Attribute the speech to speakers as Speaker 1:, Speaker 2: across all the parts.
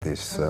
Speaker 1: This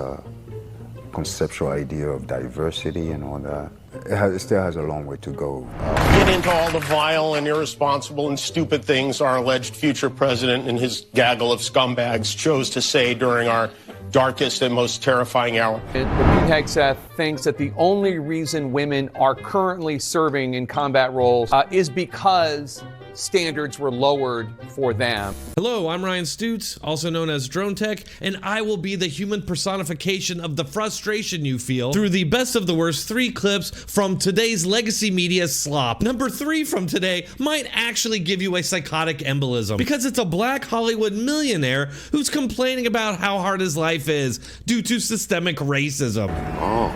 Speaker 1: conceptual idea of diversity and all that, it still has a long way to go.
Speaker 2: Get into all the vile and irresponsible and stupid things our alleged future president and his gaggle of scumbags chose to say during our darkest and most terrifying hour.
Speaker 3: Pete Hegseth thinks that the only reason women are currently serving in combat roles is because standards were lowered for them.
Speaker 4: Hello, I'm Ryan Stutz, also known as Dronetek, and I will be the human personification of the frustration you feel through the best of the worst 3 clips from today's legacy media slop. Number 3 from today might actually give you a psychotic embolism because it's a black Hollywood millionaire who's complaining about how hard his life is due to systemic racism.
Speaker 5: Oh,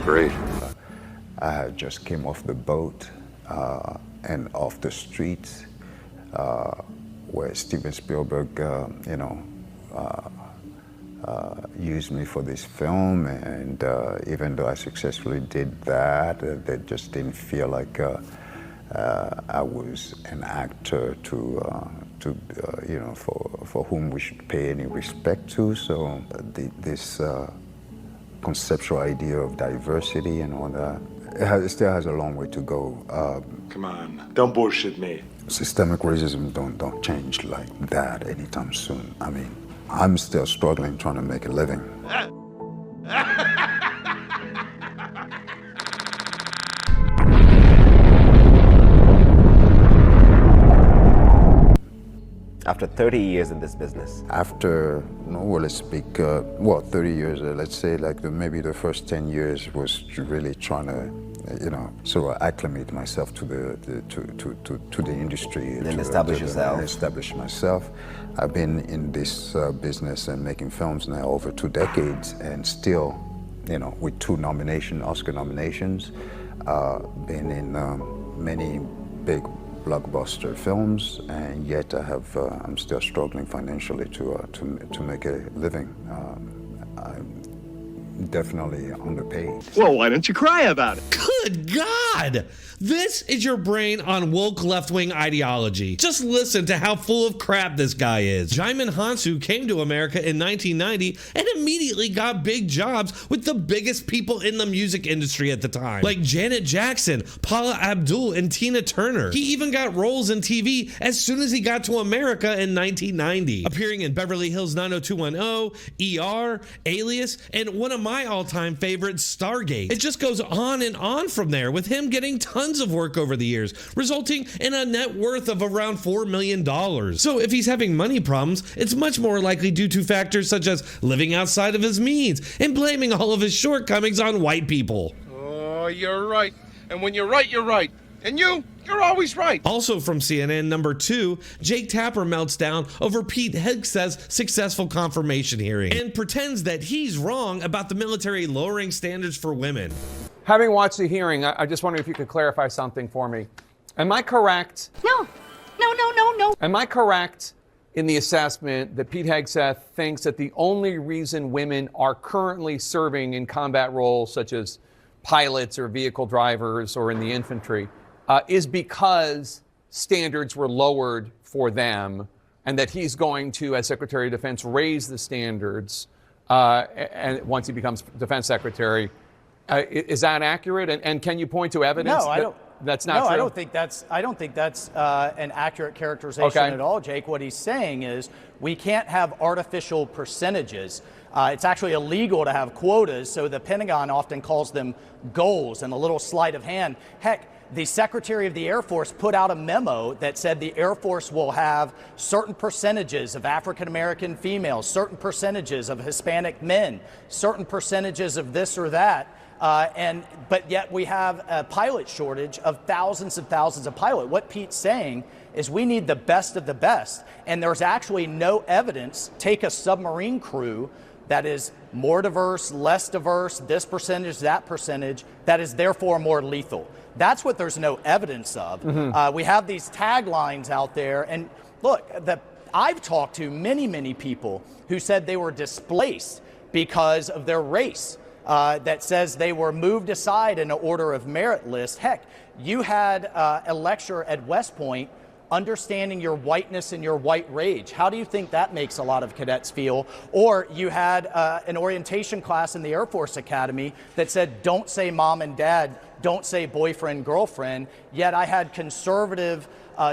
Speaker 5: great.
Speaker 1: I just came off the boat and off the streets where Steven Spielberg, used me for this film, and even though I successfully did that, they just didn't feel like I was an actor for whom we should pay any respect to. So this conceptual idea of diversity and all that, it still has a long way to go.
Speaker 5: Come on, don't bullshit me.
Speaker 1: Systemic racism don't change like that anytime soon. I mean, I'm still struggling trying to make a living.
Speaker 6: After 30 years in this business?
Speaker 1: After, let's speak, 30 years, let's say maybe the first 10 years was really trying to, sort of acclimate myself to the industry.
Speaker 6: And establish yourself.
Speaker 1: And establish myself. I've been in this business and making films now over 2 decades, and still, with 2 Oscar nominations, been in many big blockbuster films, and yet I'm still struggling financially to make a living. I'm definitely underpaid.
Speaker 5: Well, why don't you cry about it?
Speaker 4: Good God! This is your brain on woke left-wing ideology. Just listen to how full of crap this guy is. Jaimin Hansu came to America in 1990 and immediately got big jobs with the biggest people in the music industry at the time, like Janet Jackson, Paula Abdul, and Tina Turner. He even got roles in TV as soon as he got to America in 1990, appearing in Beverly Hills 90210, ER, Alias, and one of my all-time favorites, Stargate. It just goes on and on from there, with him getting tons of work over the years, resulting in a net worth of around $4 million. So if he's having money problems, it's much more likely due to factors such as living outside of his means and blaming all of his shortcomings on white people.
Speaker 7: Oh, you're right. And when you're right, you're right. And you're always right.
Speaker 4: Also from CNN, number 2, Jake Tapper melts down over Pete Hegseth's successful confirmation hearing and pretends that he's wrong about the military lowering standards for women.
Speaker 3: Having watched the hearing, I just wonder if you could clarify something for me. Am I correct?
Speaker 8: No.
Speaker 3: Am I correct in the assessment that Pete Hegseth thinks that the only reason women are currently serving in combat roles, such as pilots or vehicle drivers or in the infantry, is because standards were lowered for them, and that he's going to, as Secretary of Defense, raise the standards and once he becomes Defense Secretary? Is that accurate? And can you point to evidence?
Speaker 9: No, I don't.
Speaker 3: That's not true.
Speaker 9: No, I don't think that's an accurate characterization at all, Jake. What he's saying is we can't have artificial percentages. It's actually illegal to have quotas, so the Pentagon often calls them goals and a little sleight of hand. Heck, the Secretary of the Air Force put out a memo that said the Air Force will have certain percentages of African-American females, certain percentages of Hispanic men, certain percentages of this or that. But yet we have a pilot shortage of thousands and thousands of pilots. What Pete's saying is we need the best of the best. And there's actually no evidence. Take a submarine crew that is more diverse, less diverse, this percentage, that percentage, that is therefore more lethal. That's what there's no evidence of. We have these taglines out there. And look, I've talked to many people who said they were displaced because of their race. That says they were moved aside in an order of merit list. Heck, you had a lecture at West Point understanding your whiteness and your white rage. How do you think that makes a lot of cadets feel? Or you had an orientation class in the Air Force Academy that said, don't say mom and dad, don't say boyfriend, girlfriend, yet I had conservative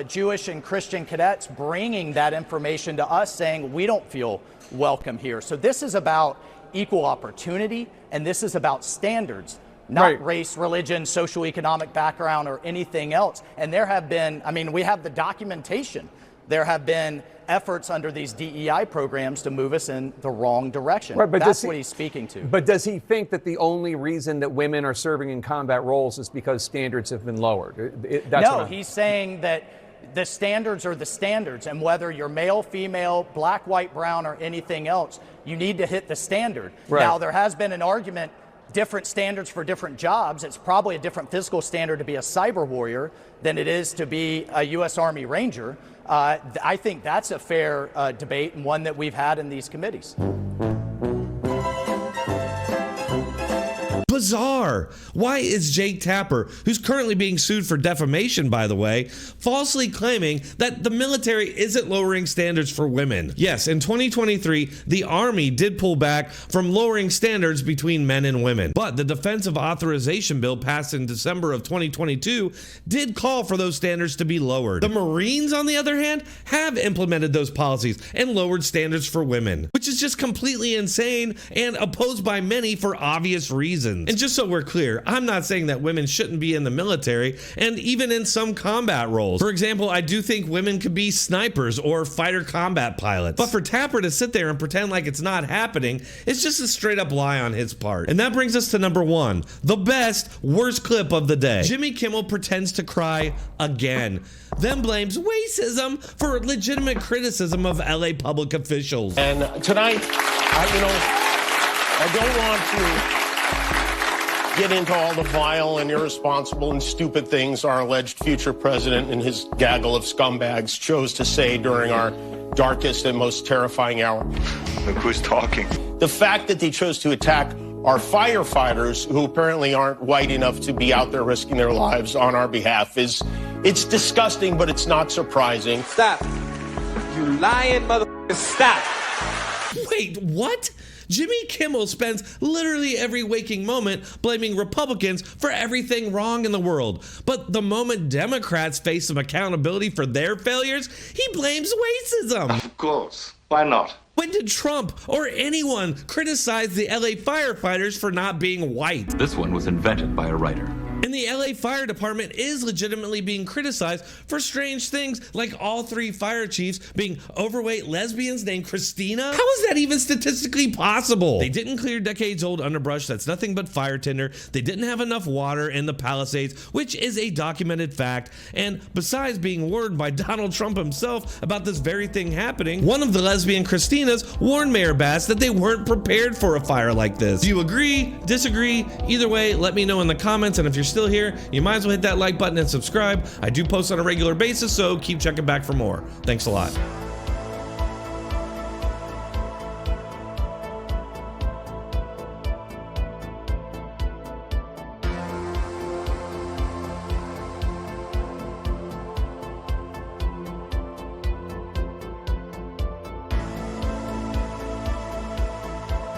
Speaker 9: Jewish and Christian cadets bringing that information to us saying we don't feel welcome here. So this is about equal opportunity, and this is about standards, not race, religion, socioeconomic background, or anything else. And there have been, I mean, we have the documentation. There have been efforts under these DEI programs to move us in the wrong direction. Right, but that's what he's speaking to.
Speaker 3: But does he think that the only reason that women are serving in combat roles is because standards have been lowered?
Speaker 9: No, he's saying that the standards are the standards, and whether you're male, female, black, white, brown, or anything else, you need to hit the standard. Right. Now, there has been an argument, different standards for different jobs. It's probably a different physical standard to be a cyber warrior than it is to be a U.S. Army Ranger. I think that's a fair debate, and one that we've had in these committees.
Speaker 4: Bizarre. Why is Jake Tapper, who's currently being sued for defamation, by the way, falsely claiming that the military isn't lowering standards for women? Yes, in 2023, the Army did pull back from lowering standards between men and women, but the Defensive Authorization Bill passed in December of 2022 did call for those standards to be lowered. The Marines, on the other hand, have implemented those policies and lowered standards for women, which is just completely insane and opposed by many for obvious reasons. And just so we're clear, I'm not saying that women shouldn't be in the military and even in some combat roles. For example, I do think women could be snipers or fighter combat pilots. But for Tapper to sit there and pretend like it's not happening, it's just a straight up lie on his part. And that brings us to number one, the best, worst clip of the day. Jimmy Kimmel pretends to cry again, then blames racism for legitimate criticism of LA public officials.
Speaker 2: And tonight, I don't want to get into all the vile and irresponsible and stupid things our alleged future president and his gaggle of scumbags chose to say during our darkest and most terrifying hour.
Speaker 5: Look who's talking.
Speaker 2: The fact that they chose to attack our firefighters, who apparently aren't white enough to be out there risking their lives on our behalf, it's disgusting, but it's not surprising.
Speaker 8: Stop. You lying motherfucker, stop.
Speaker 4: Wait, what? Jimmy Kimmel spends literally every waking moment blaming Republicans for everything wrong in the world. But the moment Democrats face some accountability for their failures, he blames racism.
Speaker 5: Of course. Why not?
Speaker 4: When did Trump or anyone criticize the LA firefighters for not being white?
Speaker 10: This one was invented by a writer.
Speaker 4: And the LA Fire Department is legitimately being criticized for strange things like all three fire chiefs being overweight lesbians named Christina. How is that even statistically possible? They didn't clear decades-old underbrush that's nothing but fire tinder. They didn't have enough water in the Palisades, which is a documented fact. And besides being warned by Donald Trump himself about this very thing happening, one of the lesbian Christinas warned Mayor Bass that they weren't prepared for a fire like this. Do you agree? Disagree? Either way, let me know in the comments, and if you're still here, you might as well hit that like button and subscribe. I do post on a regular basis, so keep checking back for more. Thanks a lot.